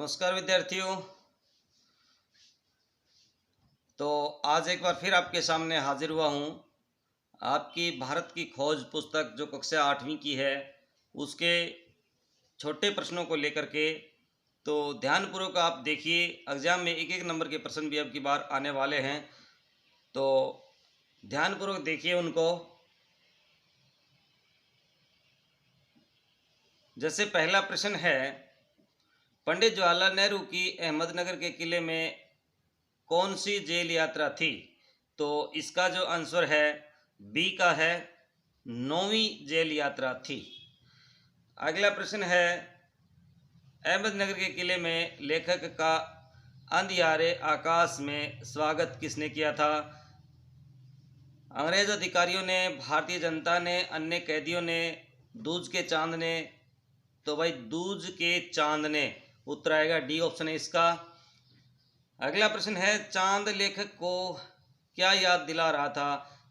नमस्कार विद्यार्थियों। तो आज एक बार फिर आपके सामने हाजिर हुआ हूँ। आपकी भारत की खोज पुस्तक जो कक्षा 8वीं की है उसके छोटे प्रश्नों को लेकर के तो ध्यानपूर्वक आप देखिए। एग्जाम में एक एक नंबर के प्रश्न भी अब की बार आने वाले हैं, तो ध्यानपूर्वक देखिए उनको। जैसे पहला प्रश्न है, पंडित जवाहरलाल नेहरू की अहमदनगर के किले में कौन सी जेल यात्रा थी? तो इसका जो आंसर है बी का है, 9वीं जेल यात्रा थी। अगला प्रश्न है, अहमदनगर के किले में लेखक का अंधियारे आकाश में स्वागत किसने किया था? अंग्रेज अधिकारियों ने, भारतीय जनता ने, अन्य कैदियों ने, दूज के चांद ने? तो भाई दूज के चांद ने उत्तर आएगा, डी ऑप्शन है इसका। अगला प्रश्न है, चांद लेखक को क्या याद दिला रहा था?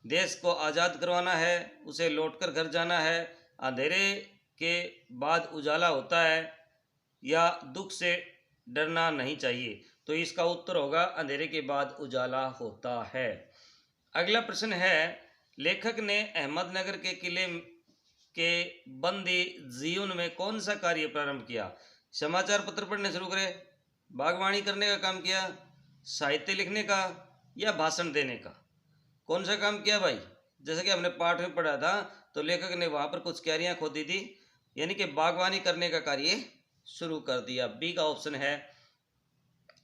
देश को आज़ाद करवाना है, उसे लौटकर घर जाना है, अंधेरे के बाद उजाला होता है, या दुख से डरना नहीं चाहिए? तो इसका उत्तर होगा अंधेरे के बाद उजाला होता है। अगला प्रश्न है, लेखक ने अहमदनगर के किले के बंदी जीवन में कौन सा कार्य प्रारंभ किया? समाचार पत्र पढ़ने शुरू करे, बागवानी करने का काम किया, साहित्य लिखने का, या भाषण देने का? कौन सा काम किया भाई? जैसे कि हमने पाठ में पढ़ा था, तो लेखक ने वहाँ पर कुछ क्यारियाँ खोदी थी, यानी कि बागवानी करने का कार्य शुरू कर दिया। बी का ऑप्शन है।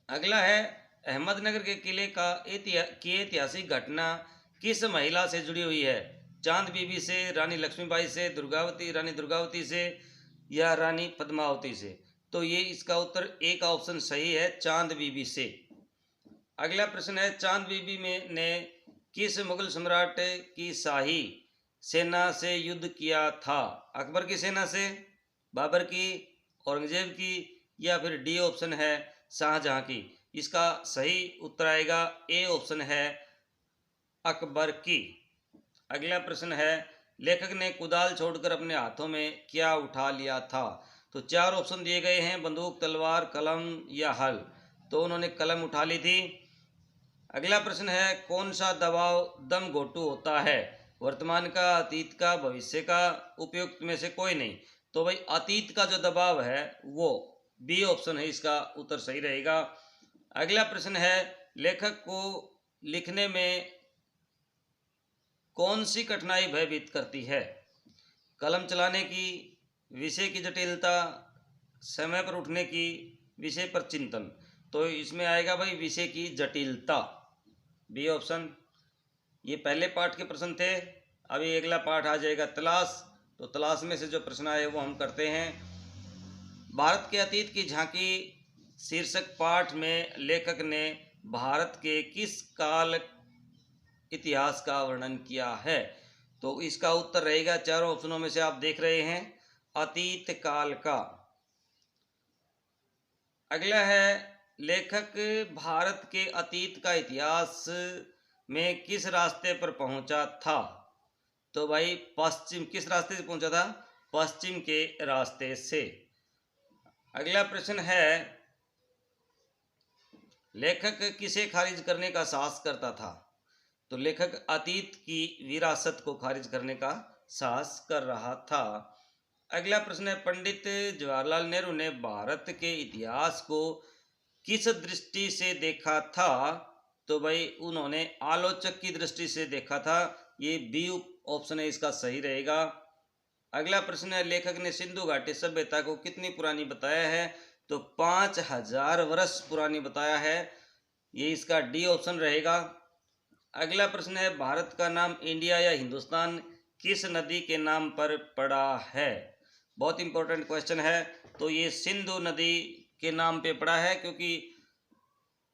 अगला है, अहमदनगर के किले की ऐतिहासिक घटना किस महिला से जुड़ी हुई है? चांद बीबी से, रानी लक्ष्मीबाई से, रानी दुर्गावती से, या रानी पद्मावती से? तो ये इसका उत्तर ए का ऑप्शन सही है, चांद बीबी से। अगला प्रश्न है, चांद बीबी ने किस मुगल सम्राट की शाही सेना से युद्ध किया था? अकबर की सेना से, बाबर की, औरंगजेब की, या फिर डी ऑप्शन है शाहजहां की? इसका सही उत्तर आएगा ए ऑप्शन है, अकबर की। अगला प्रश्न है, लेखक ने कुदाल छोड़कर अपने हाथों में क्या उठा लिया था? तो चार ऑप्शन दिए गए हैं, बंदूक, तलवार, कलम या हल। तो उन्होंने कलम उठा ली थी। अगला प्रश्न है, कौन सा दबाव दम घोटू होता है? वर्तमान का, अतीत का, भविष्य का, उपयुक्त में से कोई नहीं? तो भाई अतीत का जो दबाव है वो बी ऑप्शन है, इसका उत्तर सही रहेगा। अगला प्रश्न है, लेखक को लिखने में कौन सी कठिनाई भयभीत करती है? कलम चलाने की, विषय की जटिलता, समय पर उठने की, विषय पर चिंतन? तो इसमें आएगा भाई विषय की जटिलता, बी ऑप्शन। ये पहले पाठ के प्रश्न थे। अभी अगला पाठ आ जाएगा तलाश। तो तलाश में से जो प्रश्न आए वो हम करते हैं। भारत के अतीत की झांकी शीर्षक पाठ में लेखक ने भारत के किस काल इतिहास का वर्णन किया है? तो इसका उत्तर रहेगा, चारों ऑप्शनों में से आप देख रहे हैं, अतीत काल का। अगला है, लेखक भारत के अतीत का इतिहास में किस रास्ते पर पहुंचा था? तो भाई पश्चिम, किस रास्ते से पहुंचा था? पश्चिम के रास्ते से। अगला प्रश्न है, लेखक किसे खारिज करने का साहस करता था? तो लेखक अतीत की विरासत को खारिज करने का साहस कर रहा था। अगला प्रश्न है, पंडित जवाहरलाल नेहरू ने भारत के इतिहास को किस दृष्टि से देखा था? तो भाई उन्होंने आलोचक की दृष्टि से देखा था। ये बी ऑप्शन है, इसका सही रहेगा। अगला प्रश्न है, लेखक ने सिंधु घाटी सभ्यता को कितनी पुरानी बताया है? तो 5000 वर्ष पुरानी बताया है। ये इसका डी ऑप्शन रहेगा। अगला प्रश्न है, भारत का नाम इंडिया या हिंदुस्तान किस नदी के नाम पर पड़ा है? बहुत इंपॉर्टेंट क्वेश्चन है। तो ये सिंधु नदी के नाम पे पड़ा है, क्योंकि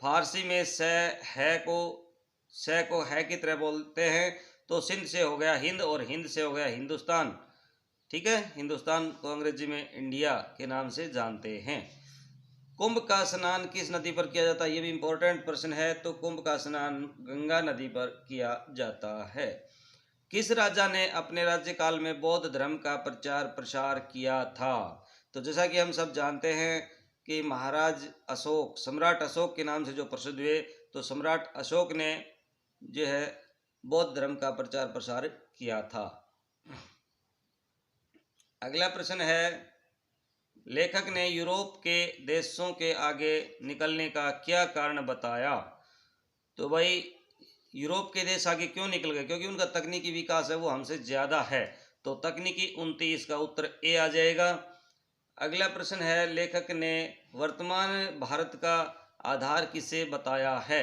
फारसी में से को है की तरह बोलते हैं। तो सिंध से हो गया हिंद और हिंद से हो गया हिंदुस्तान। ठीक है, हिंदुस्तान को अंग्रेजी में इंडिया के नाम से जानते हैं। कुंभ का स्नान किस नदी पर किया जाता है? ये भी इंपॉर्टेंट प्रश्न है। तो कुंभ का स्नान गंगा नदी पर किया जाता है। किस राजा ने अपने राज्यकाल में बौद्ध धर्म का प्रचार प्रसार किया था? तो जैसा कि हम सब जानते हैं के महाराज अशोक, सम्राट अशोक के नाम से जो प्रसिद्ध हुए, तो सम्राट अशोक ने जो है बौद्ध धर्म का प्रचार प्रसार किया था। अगला प्रश्न है, लेखक ने यूरोप के देशों के आगे निकलने का क्या कारण बताया? तो भाई यूरोप के देश आगे क्यों निकल गए? क्योंकि उनका तकनीकी विकास है वो हमसे ज़्यादा है, तो तकनीकी उन्नति, इसका उत्तर ए आ जाएगा। अगला प्रश्न है, लेखक ने वर्तमान भारत का आधार किसे बताया है?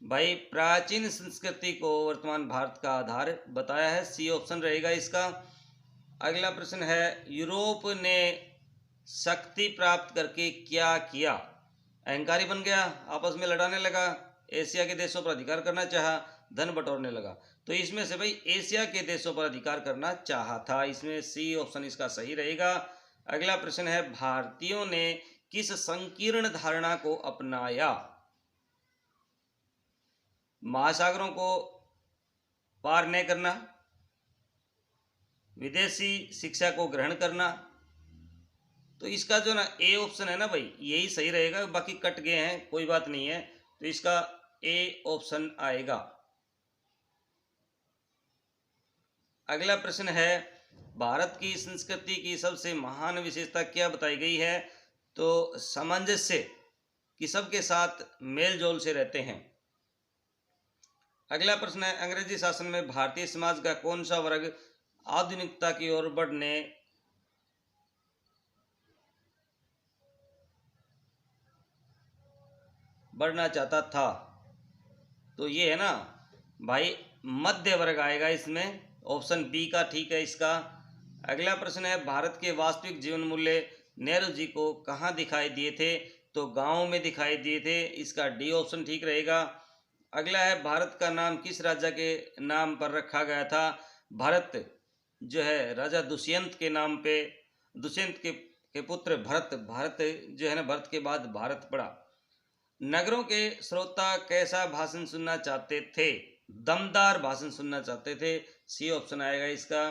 भाई प्राचीन संस्कृति को वर्तमान भारत का आधार बताया है, सी ऑप्शन रहेगा इसका। अगला प्रश्न है, यूरोप ने शक्ति प्राप्त करके क्या किया? अहंकारी बन गया, आपस में लड़ाने लगा, एशिया के देशों पर अधिकार करना चाहा, धन बटोरने लगा। तो इसमें से भाई एशिया के देशों पर अधिकार करना चाहा था, इसमें सी ऑप्शन इसका सही रहेगा। अगला प्रश्न है, भारतीयों ने किस संकीर्ण धारणा को अपनाया? महासागरों को पार न करना, विदेशी शिक्षा को ग्रहण करना। तो इसका जो ना ए ऑप्शन है ना भाई, यही सही रहेगा, बाकी कट गए हैं कोई बात नहीं है, तो इसका ए ऑप्शन आएगा। अगला प्रश्न है, भारत की संस्कृति की सबसे महान विशेषता क्या बताई गई है? तो सामंजस्य, कि सबके साथ मेल जोल से रहते हैं। अगला प्रश्न है, अंग्रेजी शासन में भारतीय समाज का कौन सा वर्ग आधुनिकता की ओर बढ़ना चाहता था? तो ये है ना भाई मध्य वर्ग आएगा इसमें, ऑप्शन बी का ठीक है इसका। अगला प्रश्न है, भारत के वास्तविक जीवन मूल्य नेहरू जी को कहाँ दिखाई दिए थे? तो गाँव में दिखाई दिए थे, इसका डी ऑप्शन ठीक रहेगा। अगला है, भारत का नाम किस राजा के नाम पर रखा गया था? भारत जो है राजा दुष्यंत के नाम पे, दुष्यंत के पुत्र भरत, भारत जो है ना भरत के बाद भारत पड़ा। नगरों के श्रोता कैसा भाषण सुनना चाहते थे? दमदार भाषण सुनना चाहते थे, सी ऑप्शन आएगा इसका।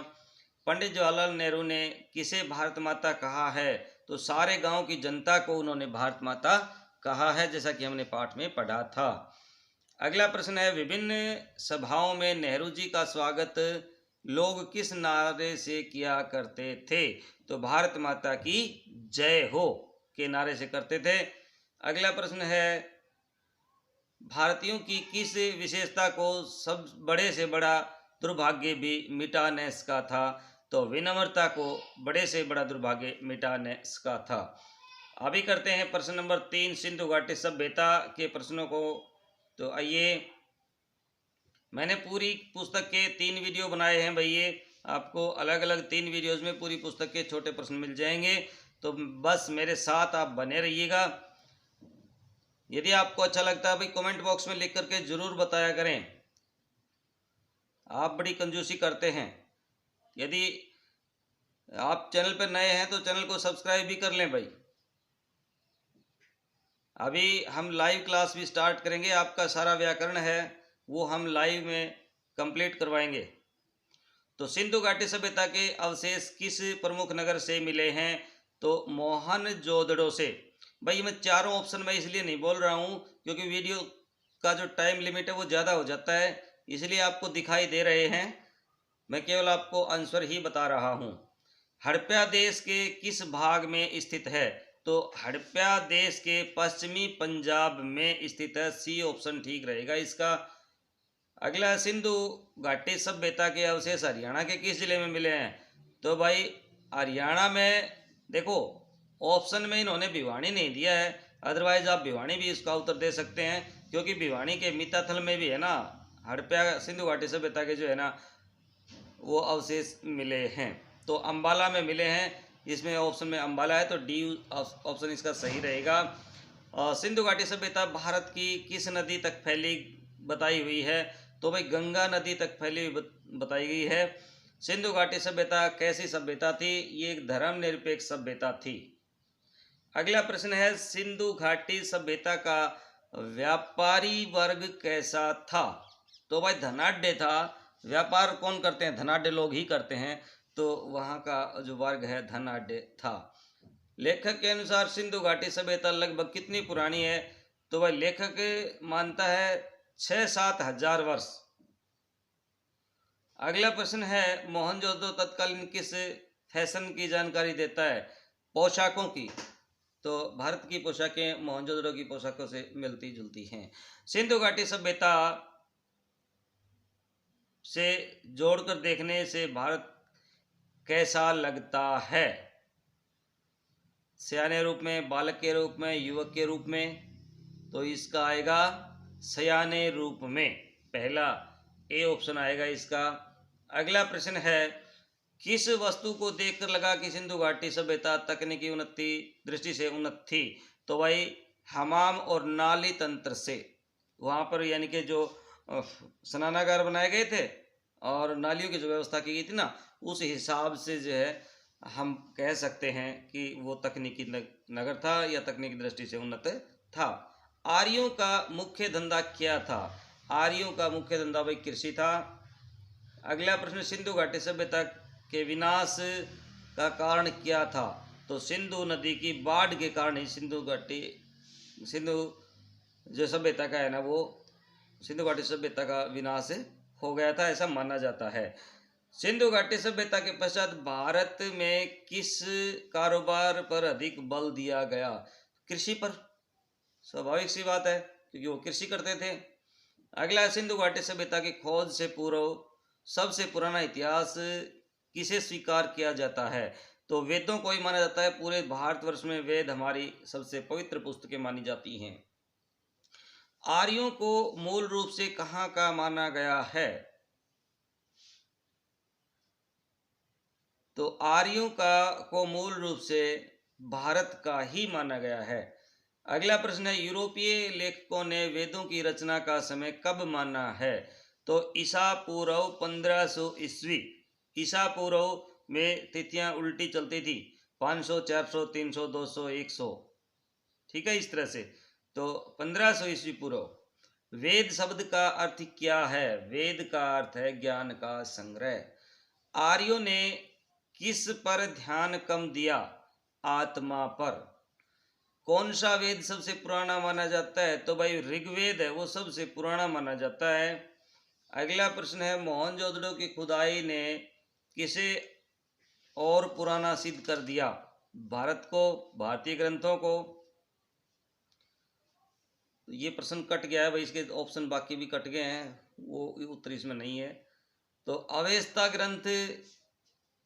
पंडित जवाहरलाल नेहरू ने किसे भारत माता कहा है? तो सारे गांव की जनता को उन्होंने भारत माता कहा है, जैसा कि हमने पाठ में पढ़ा था। अगला प्रश्न है, विभिन्न सभाओं में नेहरू जी का स्वागत लोग किस नारे से किया करते थे? तो भारत माता की जय हो के नारे से करते थे। अगला प्रश्न है, भारतीयों की किस विशेषता को सब बड़े से बड़ा दुर्भाग्य भी मिटाने का था? तो विनम्रता को बड़े से बड़ा दुर्भाग्य मिटाने का था। अभी करते हैं प्रश्न नंबर 3, सिंधु घाटी सभ्यता के प्रश्नों को। तो आइए, मैंने पूरी पुस्तक के 3 वीडियो बनाए हैं भाई, ये आपको अलग अलग 3 वीडियोज़ में पूरी पुस्तक के छोटे प्रश्न मिल जाएंगे, तो बस मेरे साथ आप बने रहिएगा। यदि आपको अच्छा लगता है भाई कमेंट बॉक्स में लिख करके ज़रूर बताया करें, आप बड़ी कंजूसी करते हैं। यदि आप चैनल पर नए हैं तो चैनल को सब्सक्राइब भी कर लें भाई। अभी हम लाइव क्लास भी स्टार्ट करेंगे, आपका सारा व्याकरण है वो हम लाइव में कंप्लीट करवाएंगे। तो सिंधु घाटी सभ्यता के अवशेष किस प्रमुख नगर से मिले हैं? तो मोहनजोदड़ो से। भाई मैं चारों ऑप्शन में इसलिए नहीं बोल रहा हूँ क्योंकि वीडियो का जो टाइम लिमिट है वो ज़्यादा हो जाता है, इसलिए आपको दिखाई दे रहे हैं, मैं केवल आपको आंसर ही बता रहा हूँ। हड़प्पा देश के किस भाग में स्थित है? तो हड़प्पा देश के पश्चिमी पंजाब में स्थित है, सी ऑप्शन ठीक रहेगा इसका। अगला, सिंधु घाटी सभ्यता के अवशेष हरियाणा के किस जिले में मिले हैं? तो भाई हरियाणा में देखो ऑप्शन में इन्होंने भिवानी नहीं दिया है, अदरवाइज आप भिवानी भी इसका उत्तर दे सकते हैं, क्योंकि भिवानी के मिताथल में भी है ना हड़प्पा सिंधु घाटी सभ्यता के जो है ना वो अवशेष मिले हैं। तो अंबाला में मिले हैं, इसमें ऑप्शन में अंबाला है, तो डी ऑप्शन इसका सही रहेगा। सिंधु घाटी सभ्यता भारत की किस नदी तक फैली बताई हुई है? तो भाई गंगा नदी तक फैली हुई बताई गई है। सिंधु घाटी सभ्यता कैसी सभ्यता थी? ये एक धर्मनिरपेक्ष सभ्यता थी। अगला प्रश्न है, सिंधु घाटी सभ्यता का व्यापारी वर्ग कैसा था? तो भाई धनाढ्य था। व्यापार कौन करते हैं? धनाढ्य लोग ही करते हैं, तो वहाँ का जो वर्ग है धनाढ्य था। लेखक के अनुसार सिंधु घाटी सभ्यता लगभग कितनी पुरानी है? तो भाई लेखक मानता है 6-7 हजार वर्ष। अगला प्रश्न है, मोहनजोदड़ो तत्कालीन किस फैशन की जानकारी देता है? पोशाकों की। तो भारत की पोशाकें मोहनजोदड़ो की पोशाकों से मिलती जुलती हैं। सिंधु घाटी सभ्यता से जोड़कर देखने से भारत कैसा लगता है? सयाने रूप में, बालक के रूप में, युवक के रूप में? तो इसका आएगा सयाने रूप में, पहला ए ऑप्शन आएगा इसका। अगला प्रश्न है, किस वस्तु को देखकर लगा कि सिंधु घाटी सभ्यता तकनीकी उन्नति दृष्टि से उन्नत थी? तो भाई हमाम और नाली तंत्र से, वहाँ पर यानी कि जो स्नानागार बनाए गए थे और नालियों की जो व्यवस्था की गई थी ना, उस हिसाब से जो है हम कह सकते हैं कि वो तकनीकी नगर था या तकनीकी दृष्टि से उन्नत था। आर्यों का मुख्य धंधा क्या था? आर्यों का मुख्य धंधा भाई कृषि था। अगला प्रश्न, सिंधु घाटी सभ्यता के विनाश का कारण क्या था? तो सिंधु नदी की बाढ़ के कारण ही सिंधु जो सभ्यता का है ना, वो सिंधु घाटी सभ्यता का विनाश हो गया था, ऐसा माना जाता है। सिंधु घाटी सभ्यता के पश्चात भारत में किस कारोबार पर अधिक बल दिया गया? कृषि पर। स्वाभाविक सी बात है, क्योंकि वो कृषि करते थे। अगला, सिंधु घाटी सभ्यता की खोज से पूर्व सबसे पुराना इतिहास किसे स्वीकार किया जाता है? तो वेदों को ही माना जाता है। पूरे भारतवर्ष में वेद हमारी सबसे पवित्र पुस्तकें मानी जाती हैं। आर्यों को मूल रूप से कहाँ का माना गया है? तो आर्यों को मूल रूप से भारत का ही माना गया है। अगला प्रश्न है, यूरोपीय लेखकों ने वेदों की रचना का समय कब माना है? तो ईसा पूर्व 1500 ईस्वी। ईसा पूर्व में तिथियां उल्टी चलती थी, 500, 400, 300, 200, 100, ठीक है, इस तरह से। तो 1500 ईस्वी पूर्व। वेद शब्द का अर्थ क्या है? वेद का अर्थ है ज्ञान का संग्रह। आर्यों ने किस पर ध्यान कम दिया? आत्मा पर। कौन सा वेद सबसे पुराना माना जाता है? तो भाई ऋग्वेद है, वो सबसे पुराना माना जाता है। अगला प्रश्न है, मोहनजोदड़ो की खुदाई ने किसे और पुराना सिद्ध कर दिया? भारत को, भारतीय ग्रंथों को? ये प्रश्न कट गया है भाई, इसके ऑप्शन बाकी भी कट गए हैं, वो उत्तर इसमें नहीं है। तो अवेस्ता ग्रंथ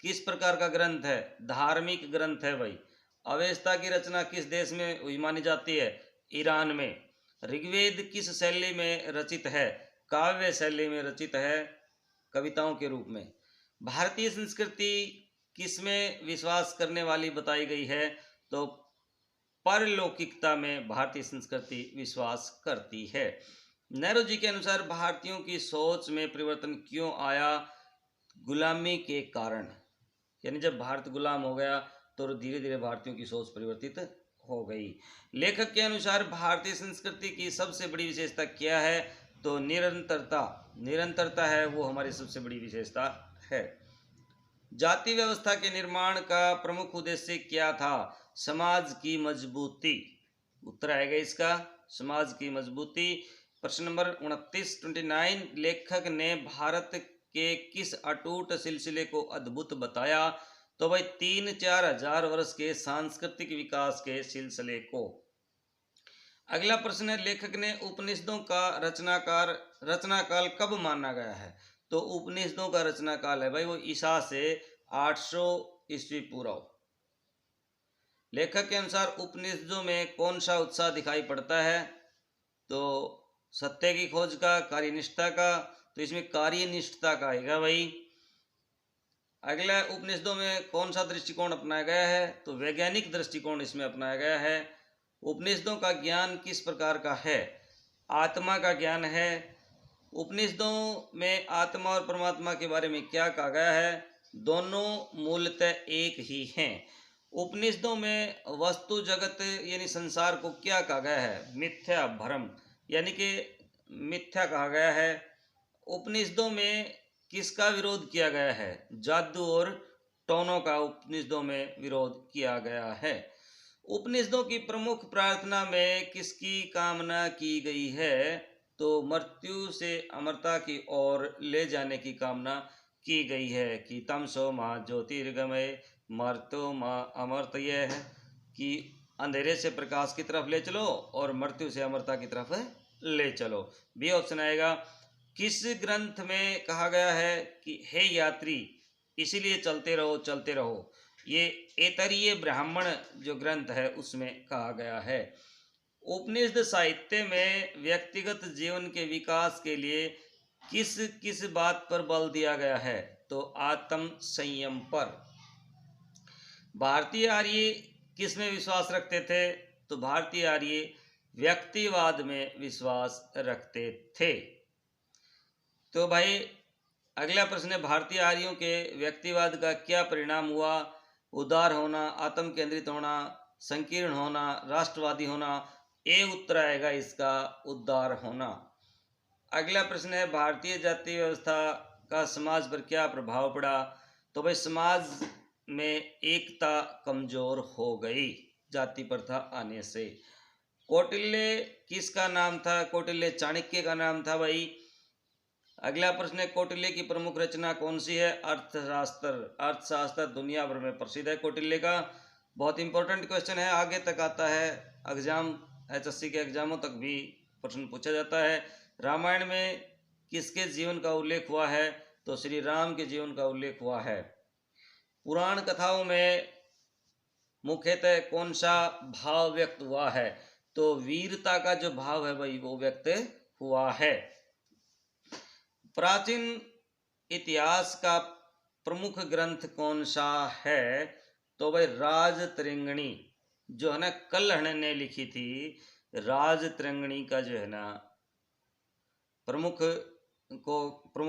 किस प्रकार का ग्रंथ है? धार्मिक ग्रंथ है भाई। अवेस्ता की रचना किस देश में हुई मानी जाती है? ईरान में। ऋग्वेद किस शैली में रचित है? काव्य शैली में रचित है, कविताओं के रूप में। भारतीय संस्कृति किसमें विश्वास करने वाली बताई गई है? तो परलौकिकता में भारतीय संस्कृति विश्वास करती है। नेहरू जी के अनुसार भारतीयों की सोच में परिवर्तन क्यों आया? गुलामी के कारण। यानी जब भारत गुलाम हो गया तो धीरे धीरे भारतीयों की सोच परिवर्तित हो गई। लेखक के अनुसार भारतीय संस्कृति की सबसे बड़ी विशेषता क्या है? तो निरंतरता। निरंतरता है वो हमारी सबसे बड़ी विशेषता है। जाति व्यवस्था के निर्माण का प्रमुख उद्देश्य क्या था? समाज की मजबूती। उत्तर आएगा इसका समाज की मजबूती। प्रश्न नंबर 29 लेखक ने भारत के किस अटूट सिलसिले को अद्भुत बताया? तो भाई 3-4 हजार वर्ष के सांस्कृतिक विकास के सिलसिले को। अगला प्रश्न है, लेखक ने उपनिषदों का रचनाकाल कब माना गया है? तो उपनिषदों का रचनाकाल है भाई वो ईसा से 800 ईस्वी पूर्व। लेखक के अनुसार उपनिषदों में कौन सा उत्साह दिखाई पड़ता है? तो सत्य की खोज का, कार्यनिष्ठा का? तो इसमें कार्यनिष्ठता का आएगा भाई। अगला, उपनिषदों में कौन सा दृष्टिकोण अपनाया गया है? तो वैज्ञानिक दृष्टिकोण इसमें अपनाया गया है। उपनिषदों का ज्ञान किस प्रकार का है? आत्मा का ज्ञान है। उपनिषदों में आत्मा और परमात्मा के बारे में क्या कहा गया है? दोनों मूलतः एक ही हैं। उपनिषदों में वस्तु जगत यानी संसार को क्या कहा गया है? मिथ्या, भ्रम, यानी कि मिथ्या कहा गया है। उपनिषदों में किसका विरोध किया गया है? जादू और टोनों का उपनिषदों में विरोध किया गया है। उपनिषदों की प्रमुख प्रार्थना में किसकी कामना की गई है? तो मृत्यु से अमरता की ओर ले जाने की कामना की गई है कि तमसो मा ज्योतिर्गमय मर्त्यो मा अमर्तयः, कि अंधेरे से प्रकाश की तरफ ले चलो और मृत्यु से अमरता की तरफ ले चलो। बी ऑप्शन आएगा। किस ग्रंथ में कहा गया है कि हे यात्री इसीलिए चलते रहो चलते रहो? ये ऐतरेय ब्राह्मण जो ग्रंथ है उसमें कहा गया है। उपनिषद साहित्य में व्यक्तिगत जीवन के विकास के लिए किस किस बात पर बल दिया गया है? तो आत्म संयम पर। भारतीय आर्य किस में विश्वास रखते थे? तो भारतीय आर्य व्यक्तिवाद में विश्वास रखते थे। तो भाई अगला प्रश्न है, भारतीय आर्यों के व्यक्तिवाद का क्या परिणाम हुआ? उदार होना, आत्म केंद्रित होना, संकीर्ण होना, राष्ट्रवादी होना। ए उत्तर आएगा इसका, उदार होना। अगला प्रश्न है, भारतीय जाति व्यवस्था का समाज पर क्या प्रभाव पड़ा? तो भाई समाज में एकता कमजोर हो गई जाति प्रथा आने से। कौटिल्य किसका नाम था? कौटिल्य चाणक्य का नाम था भाई। अगला प्रश्न है, कौटिल्य की प्रमुख रचना कौन सी है? अर्थशास्त्र। अर्थशास्त्र दुनिया भर में प्रसिद्ध है कौटिल्य का। बहुत इंपॉर्टेंट क्वेश्चन है, आगे तक आता है एग्जाम, HSC के एग्जामों तक भी प्रश्न पूछा जाता है। रामायण में किसके जीवन का उल्लेख हुआ है? तो श्री राम के जीवन का उल्लेख हुआ है। पुराण कथाओं में मुख्यतः कौन सा भाव व्यक्त हुआ है? तो वीरता का जो भाव है भाई वो व्यक्त हुआ है। प्राचीन इतिहास का प्रमुख ग्रंथ कौन सा है? तो भाई राजतरंगिणी जो है ना, कल्हण ने लिखी थी। राजतरंगिणी का जो है ना प्रमुख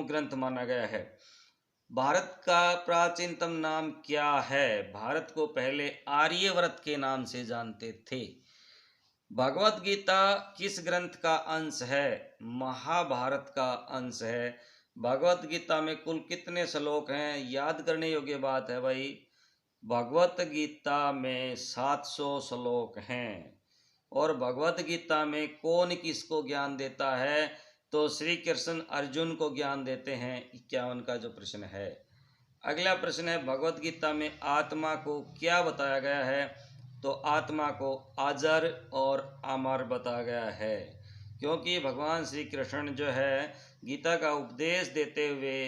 ग्रंथ माना गया है। भारत का प्राचीनतम नाम क्या है? भारत को पहले आर्यवर्त के नाम से जानते थे। भगवत गीता किस ग्रंथ का अंश है? महाभारत का अंश है। भगवत गीता में कुल कितने श्लोक हैं? याद करने योग्य बात है भाई, भगवत गीता में 700 श्लोक हैं। और भगवत गीता में कौन किसको ज्ञान देता है? तो श्री कृष्ण अर्जुन को ज्ञान देते हैं। 51 का जो प्रश्न है। अगला प्रश्न है, भगवत गीता में आत्मा को क्या बताया गया है? तो आत्मा को अजर और अमर बताया गया है, क्योंकि भगवान श्री कृष्ण जो है गीता का उपदेश देते हुए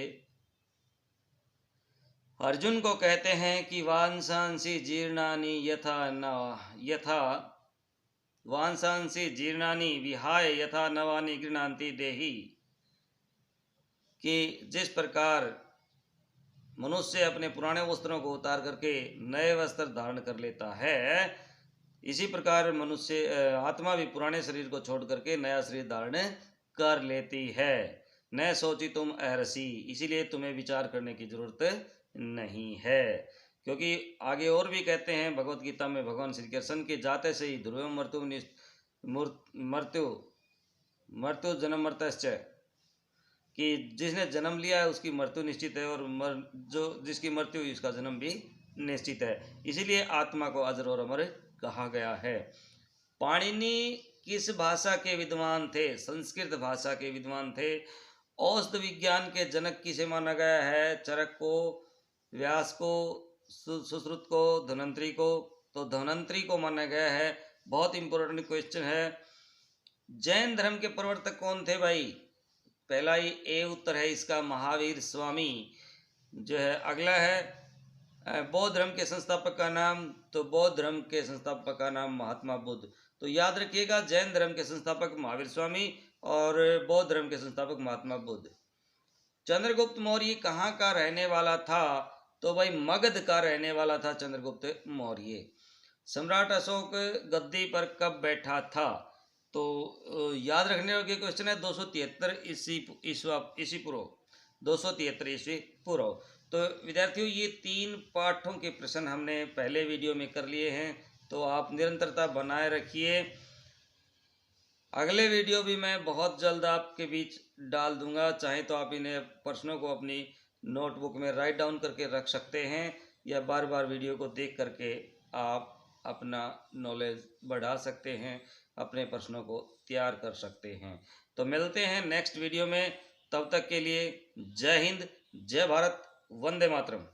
अर्जुन को कहते हैं कि वांसांसि जीर्णानि यथा वांसांसि जीर्णानि विहाय यथा नवानि गृह्णान्ति देहि, कि जिस प्रकार मनुष्य अपने पुराने वस्त्रों को उतार करके नए वस्त्र धारण कर लेता है, इसी प्रकार मनुष्य आत्मा भी पुराने शरीर को छोड़ करके नया शरीर धारण कर लेती है। न सोची तुम अहर्षि, इसीलिए तुम्हें विचार करने की जरूरत नहीं है। क्योंकि आगे और भी कहते हैं भगवत गीता में भगवान श्री कृष्ण के जाते से ही ध्रुव मृत्यु जन्म मर्तश्च, कि जिसने जन्म लिया है उसकी मृत्यु निश्चित है, और जो जिसकी मृत्यु हुई उसका जन्म भी निश्चित है। इसीलिए आत्मा को अजर और अमर कहा गया है। पाणिनि किस भाषा के विद्वान थे? संस्कृत भाषा के विद्वान थे। औषध विज्ञान के जनक किसे माना गया है? चरक को, व्यास को, सुश्रुत को, धन्वंतरी को। तो धन्वंतरी को माना गया है। बहुत इंपॉर्टेंट क्वेश्चन है। जैन धर्म के प्रवर्तक कौन थे भाई? पहला ही ए उत्तर है इसका, महावीर स्वामी जो है। अगला है बौद्ध धर्म के संस्थापक का नाम? तो बौद्ध धर्म के संस्थापक का नाम महात्मा बुद्ध। तो याद रखिएगा, जैन धर्म के संस्थापक महावीर स्वामी और बौद्ध धर्म के संस्थापक महात्मा बुद्ध। चंद्रगुप्त मौर्य कहाँ का रहने वाला था? तो भाई मगध का रहने वाला था चंद्रगुप्त मौर्य। सम्राट अशोक गद्दी पर कब बैठा था? तो याद रखने योग्य क्वेश्चन है, 273 ईस्वी पूर्व, 273 ईस्वी पूर्व। तो विद्यार्थियों, ये 3 पाठों के प्रश्न हमने पहले वीडियो में कर लिए हैं, तो आप निरंतरता बनाए रखिए। अगले वीडियो भी मैं बहुत जल्द आपके बीच डाल दूंगा। चाहे तो आप इन्हें प्रश्नों को अपनी नोटबुक में राइट डाउन करके रख सकते हैं, या बार बार वीडियो को देख करके आप अपना नॉलेज बढ़ा सकते हैं, अपने प्रश्नों को तैयार कर सकते हैं। तो मिलते हैं नेक्स्ट वीडियो में, तब तक के लिए जय हिंद, जय भारत, वंदे मातरम।